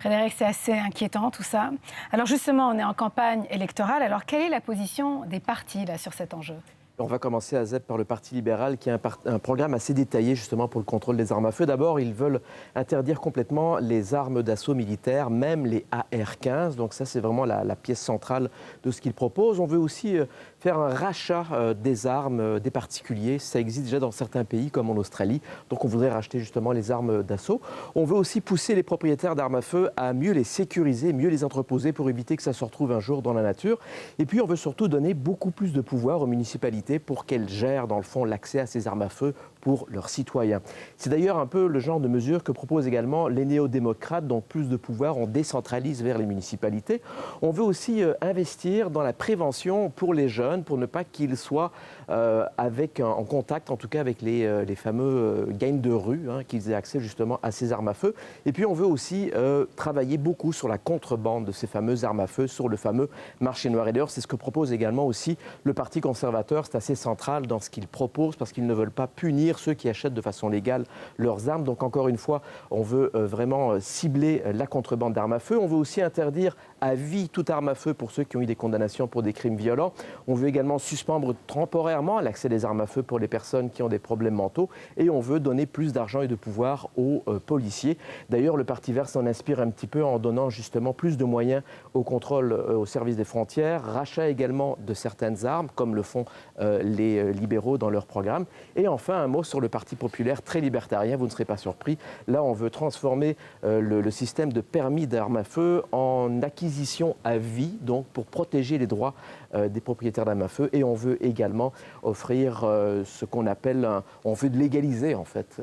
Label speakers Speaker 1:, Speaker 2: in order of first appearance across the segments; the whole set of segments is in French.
Speaker 1: Frédéric, c'est assez inquiétant tout ça. Alors justement, on est en campagne électorale. Alors quelle est la position des partis là, sur cet enjeu?
Speaker 2: On va commencer à ZEP par le Parti libéral qui a un programme assez détaillé justement pour le contrôle des armes à feu. D'abord, ils veulent interdire complètement les armes d'assaut militaire, même les AR-15. Donc ça, c'est vraiment la pièce centrale de ce qu'ils proposent. On veut aussi faire un rachat des armes des particuliers. Ça existe déjà dans certains pays comme en Australie. Donc on voudrait racheter justement les armes d'assaut. On veut aussi pousser les propriétaires d'armes à feu à mieux les sécuriser, mieux les entreposer pour éviter que ça se retrouve un jour dans la nature. Et puis on veut surtout donner beaucoup plus de pouvoir aux municipalités pour qu'elles gèrent dans le fond l'accès à ces armes à feu pour leurs citoyens. C'est d'ailleurs un peu le genre de mesure que proposent également les néo-démocrates, donc plus de pouvoir, on décentralise vers les municipalités. On veut aussi investir dans la prévention pour les jeunes, pour ne pas qu'ils soient en contact, en tout cas avec les fameux gangs de rue, qu'ils aient accès justement à ces armes à feu. Et puis on veut aussi travailler beaucoup sur la contrebande de ces fameuses armes à feu, sur le fameux marché noir. Et d'ailleurs, c'est ce que propose également aussi le Parti conservateur. C'est assez central dans ce qu'il propose parce qu'ils ne veulent pas punir ceux qui achètent de façon légale leurs armes. Donc encore une fois, on veut vraiment cibler la contrebande d'armes à feu. On veut aussi interdire à vie toute arme à feu pour ceux qui ont eu des condamnations pour des crimes violents. On veut également suspendre temporairement l'accès des armes à feu pour les personnes qui ont des problèmes mentaux. Et on veut donner plus d'argent et de pouvoir aux policiers. D'ailleurs, le Parti vert s'en inspire un petit peu en donnant justement plus de moyens au contrôle au service des frontières, rachat également de certaines armes, comme le font les libéraux dans leur programme. Et enfin, un mot sur le Parti populaire, très libertarien, vous ne serez pas surpris. Là, on veut transformer le système de permis d'armes à feu en acquisition à vie, donc pour protéger les droits des propriétaires d'armes à feu. Et on veut également offrir ce qu'on appelle, on veut légaliser en fait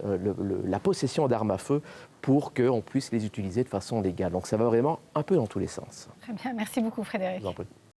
Speaker 2: la possession d'armes à feu pour qu'on puisse les utiliser de façon légale. Donc ça va vraiment un peu dans tous les sens.
Speaker 1: Très bien, merci beaucoup Frédéric.